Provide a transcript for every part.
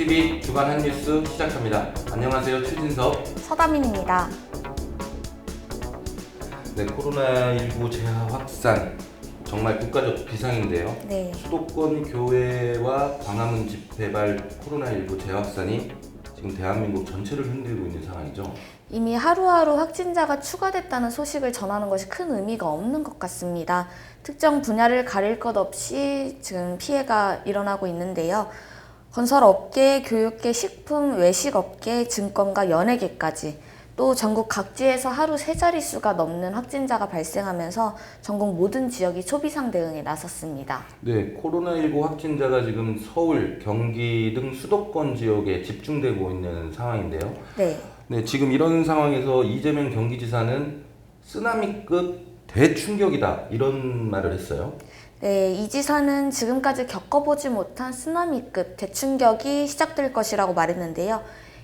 JTBC 주간 한 뉴스 시작합니다. 안녕하세요. 최진석. 서다민입니다. 네, 코로나19 재하 확산 정말 국가적 비상인데요. 네. 수도권 교외와 광화문 집회발 코로나19 재확산이 지금 대한민국 전체를 흔들고 있는 상황이죠. 이미 하루하루 확진자가 추가됐다는 소식을 전하는 것이 큰 의미가 없는 것 같습니다. 특정 분야를 가릴 것 없이 지금 피해가 일어나고 있는데요. 건설업계, 교육계, 식품, 외식업계, 증권가, 연예계까지 또 전국 각지에서 하루 세 자릿수가 넘는 확진자가 발생하면서 전국 모든 지역이 초비상 대응에 나섰습니다. 네, 코로나19 확진자가 지금 서울, 경기 등 수도권 지역에 집중되고 있는 상황인데요. 네, 지금 이런 상황에서 이재명 경기지사는 쓰나미급 대충격이다 이런 말을 했어요. 네, 이 지사는 지금까지 겪어보지 못한 쓰나미급 대충격이 시작될 것이라고 말했는데요.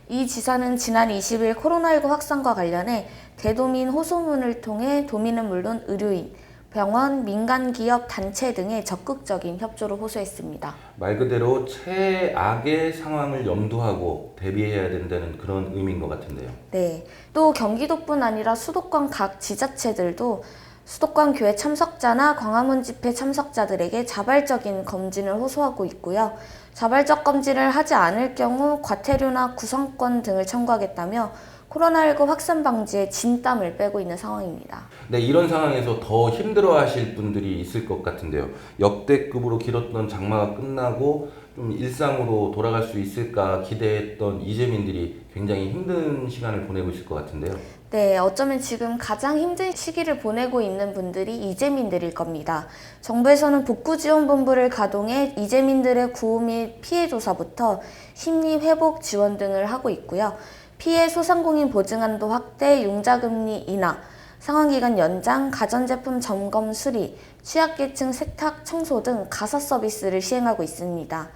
이 지사는 지난 20일 코로나19 확산과 관련해 대도민 호소문을 통해 도민은 물론 의료인, 병원, 민간기업, 단체 등의 적극적인 협조를 호소했습니다. 말 그대로 최악의 상황을 염두하고 대비해야 된다는 그런 의미인 것 같은데요. 네, 또 경기도뿐 아니라 수도권 각 지자체들도 수도권 교회 참석자나 광화문 집회 참석자들에게 자발적인 검진을 호소하고 있고요. 자발적 검진을 하지 않을 경우 과태료나 구성권 등을 청구하겠다며 코로나19 확산 방지에 진땀을 빼고 있는 상황입니다. 네, 이런 상황에서 더 힘들어하실 분들이 있을 것 같은데요. 역대급으로 길었던 장마가 끝나고 좀 일상으로 돌아갈 수 있을까 기대했던 이재민들이 굉장히 힘든 시간을 보내고 있을 것 같은데요. 네, 어쩌면 지금 가장 힘든 시기를 보내고 있는 분들이 이재민들일 겁니다. 정부에서는 복구지원본부를 가동해 이재민들의 구호 및 피해 조사부터 심리회복 지원 등을 하고 있고요. 피해 소상공인 보증한도 확대, 융자금리 인하, 상환기간 연장, 가전제품 점검 수리, 취약계층 세탁 청소 등 가사 서비스를 시행하고 있습니다.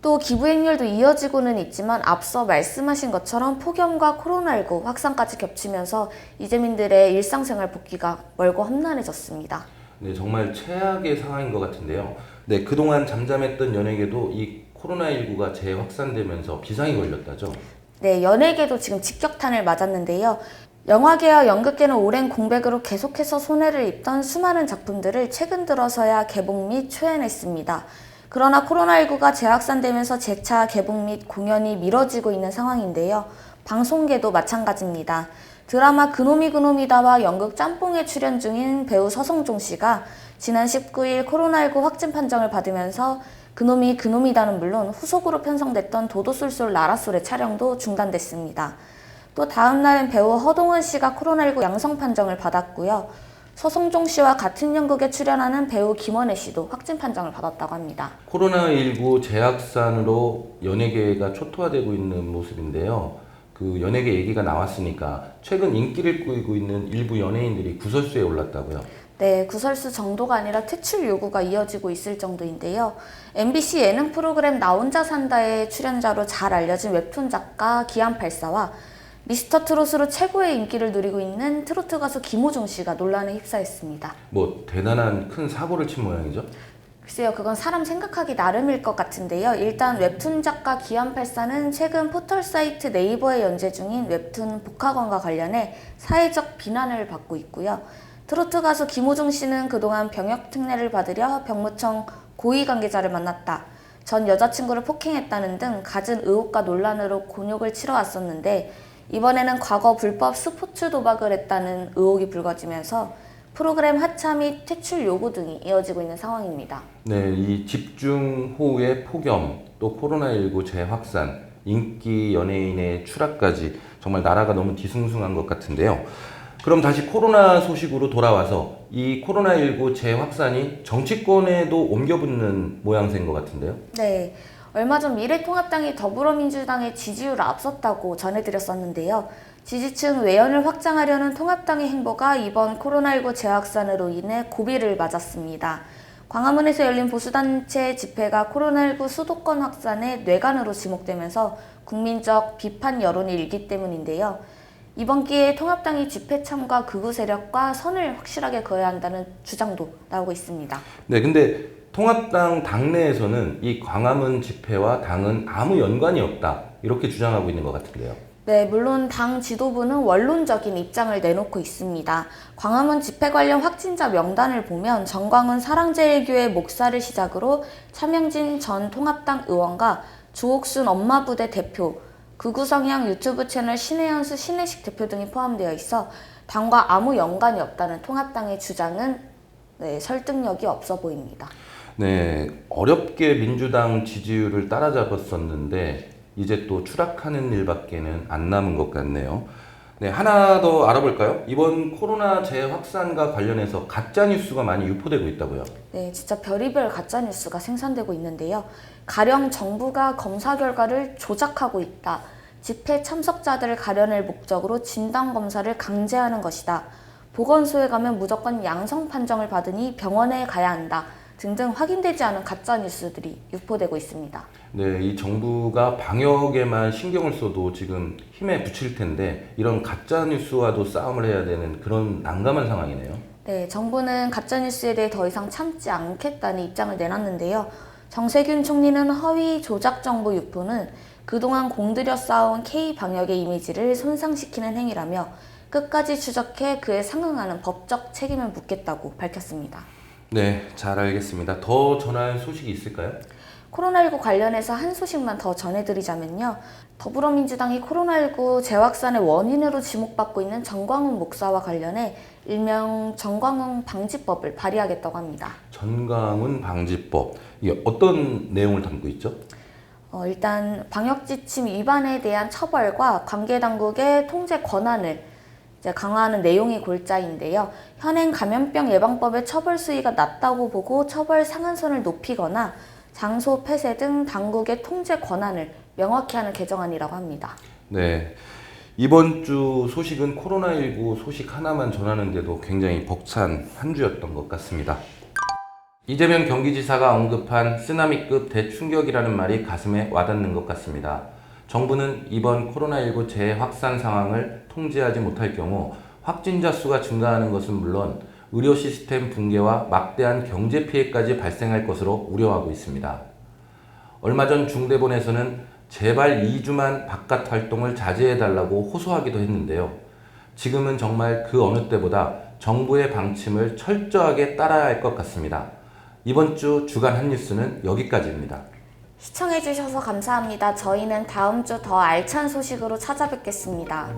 또 기부행렬도 이어지고는 있지만 앞서 말씀하신 것처럼 폭염과 코로나19 확산까지 겹치면서 이재민들의 일상생활 복귀가 멀고 험난해졌습니다. 네, 정말 최악의 상황인 것 같은데요. 네, 그동안 잠잠했던 연예계도 이 코로나19가 재확산되면서 비상이 걸렸다죠. 네, 연예계도 지금 직격탄을 맞았는데요. 영화계와 연극계는 오랜 공백으로 계속해서 손해를 입던 수많은 작품들을 최근 들어서야 개봉 및 초연했습니다. 그러나 코로나19가 재확산되면서 재차 개봉 및 공연이 미뤄지고 있는 상황인데요. 방송계도 마찬가지입니다. 드라마 그놈이 그놈이다와 연극 짬뽕에 출연 중인 배우 서성종 씨가 지난 19일 코로나19 확진 판정을 받으면서 그놈이 그놈이다는 물론 후속으로 편성됐던 도도솔솔 나라솔의 촬영도 중단됐습니다. 또 다음 날엔 배우 허동원 씨가 코로나19 양성 판정을 받았고요. 서성종 씨와 같은 연극에 출연하는 배우 김원혜 씨도 확진 판정을 받았다고 합니다. 코로나19 재확산으로 연예계가 초토화되고 있는 모습인데요. 그 연예계 얘기가 나왔으니까 최근 인기를 끌고 있는 일부 연예인들이 구설수에 올랐다고요. 네, 구설수 정도가 아니라 퇴출 요구가 이어지고 있을 정도인데요. MBC 예능 프로그램 나 혼자 산다의 출연자로 잘 알려진 웹툰 작가 기안84와 미스터 트롯으로 최고의 인기를 누리고 있는 트로트 가수 김호중 씨가 논란에 휩싸였습니다. 뭐 대단한 큰 사고를 친 모양이죠? 글쎄요, 그건 사람 생각하기 나름일 것 같은데요. 일단 웹툰 작가 기안84는 최근 포털 사이트 네이버에 연재 중인 웹툰 복학원과 관련해 사회적 비난을 받고 있고요. 트로트 가수 김호중 씨는 그동안 병역 특례를 받으려 병무청 고위 관계자를 만났다, 전 여자친구를 폭행했다는 등 갖은 의혹과 논란으로 곤욕을 치러왔었는데 이번에는 과거 불법 스포츠 도박을 했다는 의혹이 불거지면서 프로그램 하차 및 퇴출 요구 등이 이어지고 있는 상황입니다. 네, 이 집중호우의 폭염, 또 코로나19 재확산, 인기 연예인의 추락까지 정말 나라가 너무 뒤숭숭한 것 같은데요. 그럼 다시 코로나 소식으로 돌아와서 이 코로나19 재확산이 정치권에도 옮겨붙는 모양새인 것 같은데요. 네, 얼마 전 미래통합당이 더불어민주당의 지지율을 앞섰다고 전해드렸었는데요. 지지층 외연을 확장하려는 통합당의 행보가 이번 코로나19 재확산으로 인해 고비를 맞았습니다. 광화문에서 열린 보수단체 집회가 코로나19 수도권 확산의 뇌관으로 지목되면서 국민적 비판 여론이 일기 때문인데요. 이번 기회에 통합당이 집회 참가 극우 세력과 선을 확실하게 그어야 한다는 주장도 나오고 있습니다. 네, 근데 통합당 당내에서는 이 광화문 집회와 당은 아무 연관이 없다 이렇게 주장하고 있는 것 같은데요. 네, 물론 당 지도부는 원론적인 입장을 내놓고 있습니다. 광화문 집회 관련 확진자 명단을 보면 정광훈 사랑제일교회 목사를 시작으로 차명진 전 통합당 의원과 주옥순 엄마부대 대표, 극우성향 유튜브 채널 신혜연수 신혜식 대표 등이 포함되어 있어 당과 아무 연관이 없다는 통합당의 주장은 설득력이 없어 보입니다. 네, 어렵게 민주당 지지율을 따라잡았었는데 이제 또 추락하는 일밖에는 안 남은 것 같네요. 네, 하나 더 알아볼까요? 이번 코로나 재확산과 관련해서 가짜 뉴스가 많이 유포되고 있다고요. 네, 진짜 별의별 가짜뉴스가 생산되고 있는데요. 가령 정부가 검사 결과를 조작하고 있다. 집회 참석자들을 가려낼 목적으로 진단검사를 강제하는 것이다. 보건소에 가면 무조건 양성 판정을 받으니 병원에 가야 한다. 등등 확인되지 않은 가짜뉴스들이 유포되고 있습니다. 네, 이 정부가 방역에만 신경을 써도 지금 힘에 부칠 텐데 이런 가짜 뉴스와도 싸움을 해야 되는 그런 난감한 상황이네요. 네, 정부는 가짜뉴스에 대해 더 이상 참지 않겠다는 입장을 내놨는데요. 정세균 총리는 허위 조작 정보 유포는 그동안 공들여 쌓아온 K-방역의 이미지를 손상시키는 행위라며 끝까지 추적해 그에 상응하는 법적 책임을 묻겠다고 밝혔습니다. 네, 잘 알겠습니다. 더 전할 소식이 있을까요? 코로나19 관련해서 한 소식만 더 전해드리자면요. 더불어민주당이 코로나19 재확산의 원인으로 지목받고 있는 정광훈 목사와 관련해 일명 정광훈 방지법을 발의하겠다고 합니다. 전광훈 방지법, 이게 어떤 내용을 담고 있죠? 일단 방역지침 위반에 대한 처벌과 관계당국의 통제 권한을 강화하는 내용이 골자인데요. 현행 감염병 예방법의 처벌 수위가 낮다고 보고 처벌 상한선을 높이거나 장소 폐쇄 등 당국의 통제 권한을 명확히 하는 개정안이라고 합니다. 네, 이번 주 소식은 코로나19 소식 하나만 전하는데도 굉장히 벅찬 한 주였던 것 같습니다. 이재명 경기지사가 언급한 쓰나미급 대충격이라는 말이 가슴에 와닿는 것 같습니다. 정부는 이번 코로나19 재확산 상황을 통제하지 못할 경우 확진자 수가 증가하는 것은 물론 의료 시스템 붕괴와 막대한 경제 피해까지 발생할 것으로 우려하고 있습니다. 얼마 전 중대본에서는 제발 2주만 바깥 활동을 자제해달라고 호소하기도 했는데요. 지금은 정말 그 어느 때보다 정부의 방침을 철저하게 따라야 할 것 같습니다. 이번 주 주간 핫뉴스는 여기까지입니다. 시청해주셔서 감사합니다. 저희는 다음 주 더 알찬 소식으로 찾아뵙겠습니다.